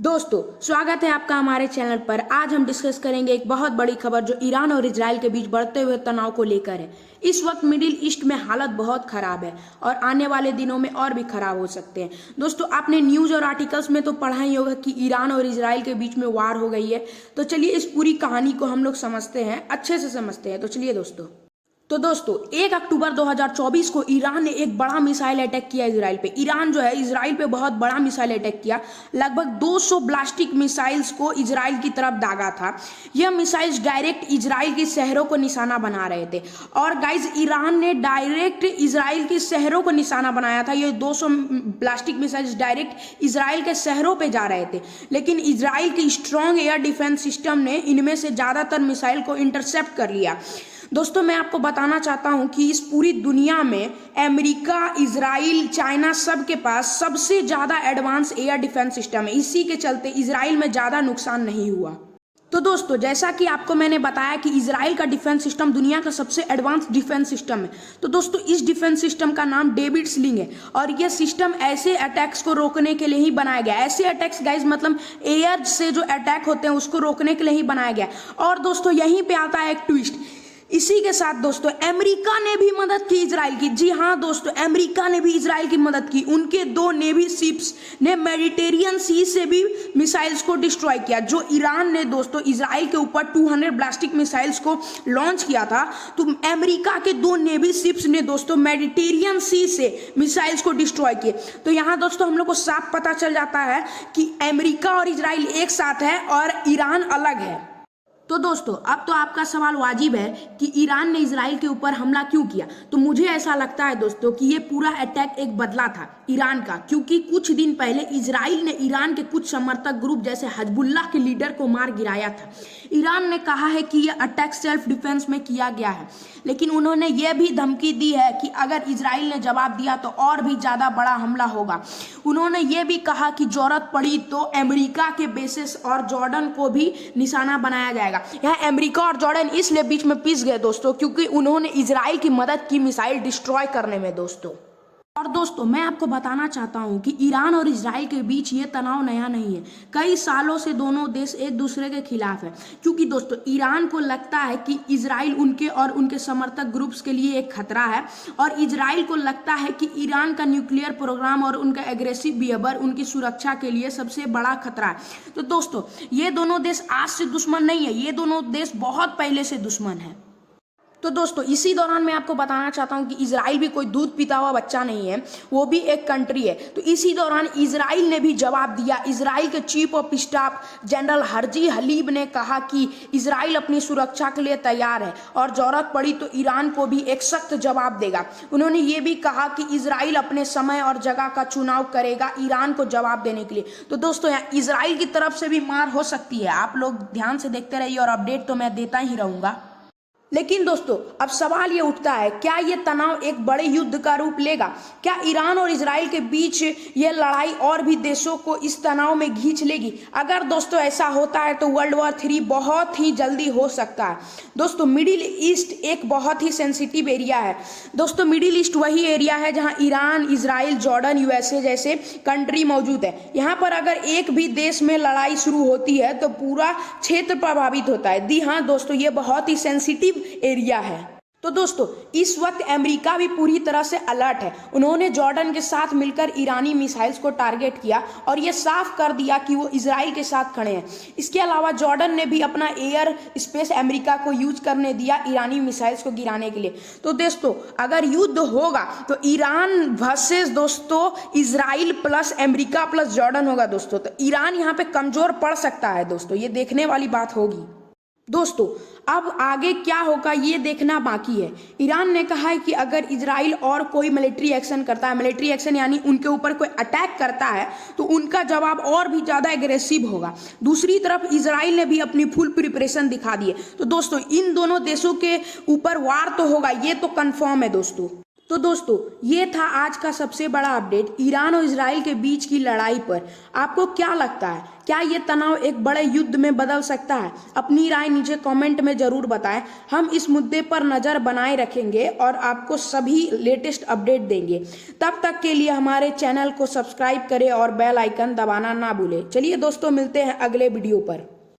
दोस्तों स्वागत है आपका हमारे चैनल पर। आज हम डिस्कस करेंगे एक बहुत बड़ी खबर जो ईरान और इजराइल के बीच बढ़ते हुए तनाव को लेकर है। इस वक्त मिडिल ईस्ट में हालत बहुत खराब है और आने वाले दिनों में और भी खराब हो सकते हैं। दोस्तों आपने न्यूज और आर्टिकल्स में तो पढ़ा ही होगा कि ईरान और इजराइल के बीच में वार हो गई है। तो चलिए इस पूरी कहानी को हम लोग समझते हैं, अच्छे से समझते हैं। तो चलिए दोस्तों 1 अक्टूबर 2024 को ईरान ने एक बड़ा मिसाइल अटैक किया इजराइल पे। ईरान जो है इजराइल पे बहुत बड़ा मिसाइल अटैक किया। लगभग 200 ब्लास्टिक मिसाइल्स को इजराइल की तरफ दागा था। यह मिसाइल्स डायरेक्ट इजराइल के शहरों को निशाना बना रहे थे। और गाइज ईरान ने डायरेक्ट इजराइल के शहरों को निशाना बनाया था। ये 200 ब्लास्टिक मिसाइल्स डायरेक्ट इजराइल के शहरों पे जा रहे थे, लेकिन इजराइल की स्ट्रॉन्ग एयर डिफेंस सिस्टम ने इनमें से ज्यादातर मिसाइल को इंटरसेप्ट कर लिया। दोस्तों मैं आपको बताना चाहता हूं कि इस पूरी दुनिया में अमेरिका, इजराइल, चाइना सब के पास सबसे ज्यादा एडवांस एयर डिफेंस सिस्टम है। इसी के चलते इजराइल में ज्यादा नुकसान नहीं हुआ। तो दोस्तों जैसा कि आपको मैंने बताया कि इजराइल का डिफेंस सिस्टम दुनिया का सबसे एडवांस डिफेंस सिस्टम है। तो दोस्तों इस डिफेंस सिस्टम का नाम डेविड स्लिंग है और यह सिस्टम ऐसे अटैक्स को रोकने के लिए ही बनाया गया। ऐसे अटैक्स गाइज मतलब एयर से जो अटैक होते हैं उसको रोकने के लिए ही बनाया गया। और दोस्तों यहीं पे आता है एक ट्विस्ट। इसी के साथ दोस्तों अमेरिका ने भी मदद की इजराइल की। जी हाँ दोस्तों, अमेरिका ने भी इजराइल की मदद की। उनके 2 नेवी शिप्स ने मेडिटेरियन सी से भी मिसाइल्स को डिस्ट्रॉय किया। जो ईरान ने दोस्तों इजराइल के ऊपर 200 ब्लास्टिक मिसाइल्स को लॉन्च किया था, तो अमेरिका के 2 नेवी शिप्स ने दोस्तों मेडिटेरियन सी से मिसाइल्स को डिस्ट्रॉय किए। तो यहाँ दोस्तों हम लोग को साफ पता चल जाता है कि अमेरिका और इजराइल एक साथ है और ईरान अलग है। तो दोस्तों अब तो आपका सवाल वाजिब है कि ईरान ने इजराइल के ऊपर हमला क्यों किया। तो मुझे ऐसा लगता है दोस्तों कि ये पूरा अटैक एक बदला था ईरान का, क्योंकि कुछ दिन पहले इजराइल ने ईरान के कुछ समर्थक ग्रुप जैसे हिजबुल्लाह के लीडर को मार गिराया था। ईरान ने कहा है कि यह अटैक सेल्फ डिफेंस में किया गया है, लेकिन उन्होंने यह भी धमकी दी है कि अगर इजराइल ने जवाब दिया तो और भी ज्यादा बड़ा हमला होगा। उन्होंने यह भी कहा कि जरूरत पड़ी तो अमेरिका के बेसिस और जॉर्डन को भी निशाना बनाया जाएगा। यहाँ अमेरिका और जॉर्डन इसलिए बीच में पिस गए दोस्तों क्योंकि उन्होंने इजराइल की मदद की मिसाइल डिस्ट्रॉय करने में दोस्तों। और दोस्तों मैं आपको बताना चाहता हूं कि ईरान और इजराइल के बीच ये तनाव नया नहीं है। कई सालों से दोनों देश एक दूसरे के खिलाफ है, क्योंकि दोस्तों ईरान को लगता है कि इजराइल उनके और उनके समर्थक ग्रुप्स के लिए एक खतरा है, और इजराइल को लगता है कि ईरान का न्यूक्लियर प्रोग्राम और उनका एग्रेसिव बिहेवियर उनकी सुरक्षा के लिए सबसे बड़ा खतरा है। तो दोस्तों ये दोनों देश आज से दुश्मन नहीं है, ये दोनों देश बहुत पहले से दुश्मन है। तो दोस्तों इसी दौरान मैं आपको बताना चाहता हूं कि इजराइल भी कोई दूध पीता हुआ बच्चा नहीं है, वो भी एक कंट्री है। तो इसी दौरान इजराइल ने भी जवाब दिया। इजराइल के chief of staff general Herzi Halevi ने कहा कि इजराइल अपनी सुरक्षा के लिए तैयार है और जरूरत पड़ी तो ईरान को भी एक सख्त जवाब देगा। उन्होंने ये भी कहा कि इजराइल अपने समय और जगह का चुनाव करेगा ईरान को जवाब देने के लिए। तो दोस्तों यहाँ इजराइल की तरफ से भी मार हो सकती है। आप लोग ध्यान से देखते रहिए और अपडेट तो मैं देता ही रहूंगा। लेकिन दोस्तों अब सवाल ये उठता है, क्या ये तनाव एक बड़े युद्ध का रूप लेगा? क्या ईरान और इजराइल के बीच ये लड़ाई और भी देशों को इस तनाव में खींच लेगी? अगर दोस्तों ऐसा होता है तो वर्ल्ड वॉर 3 बहुत ही जल्दी हो सकता है। दोस्तों मिडिल ईस्ट एक बहुत ही सेंसिटिव एरिया है। दोस्तों मिडिल ईस्ट वही एरिया है जहां ईरान, इजराइल, जॉर्डन, यूएसए जैसे कंट्री मौजूद है। यहाँ पर अगर एक भी देश में लड़ाई शुरू होती है तो पूरा क्षेत्र प्रभावित होता है। जी हाँ दोस्तों, ये बहुत ही सेंसिटिव एरिया है। तो दोस्तों इस वक्त अमेरिका भी पूरी तरह से अलर्ट है। उन्होंने जॉर्डन के साथ मिलकर ईरानी मिसाइल्स को टारगेट किया और यह साफ कर दिया कि वो इजराइल के साथ खड़े हैं। इसके अलावा जॉर्डन ने भी अपना एयर स्पेस अमेरिका को यूज करने दिया ईरानी मिसाइल्स को गिराने के लिए। तो दोस्तों अगर युद्ध होगा तो ईरान वर्सेस दोस्तों Israel plus America plus Jordan होगा दोस्तों। तो ईरान यहाँ पे कमजोर पड़ सकता है दोस्तों, ये देखने वाली बात होगी। दोस्तों अब आगे क्या होगा ये देखना बाकी है। ईरान ने कहा है कि अगर इजराइल और कोई मिलिट्री एक्शन करता है, मिलिट्री एक्शन यानी उनके ऊपर कोई अटैक करता है, तो उनका जवाब और भी ज्यादा एग्रेसिव होगा। दूसरी तरफ इजराइल ने भी अपनी फुल प्रिपरेशन दिखा दी है। तो दोस्तों इन दोनों देशों के ऊपर वार तो होगा, ये तो कंफर्म है दोस्तों। तो दोस्तों ये था आज का सबसे बड़ा अपडेट ईरान और इजराइल के बीच की लड़ाई पर। आपको क्या लगता है, क्या ये तनाव एक बड़े युद्ध में बदल सकता है? अपनी राय नीचे कमेंट में जरूर बताएं। हम इस मुद्दे पर नजर बनाए रखेंगे और आपको सभी लेटेस्ट अपडेट देंगे। तब तक के लिए हमारे चैनल को सब्सक्राइब करें और बेल आइकन दबाना ना भूलें। चलिए दोस्तों, मिलते हैं अगले वीडियो पर।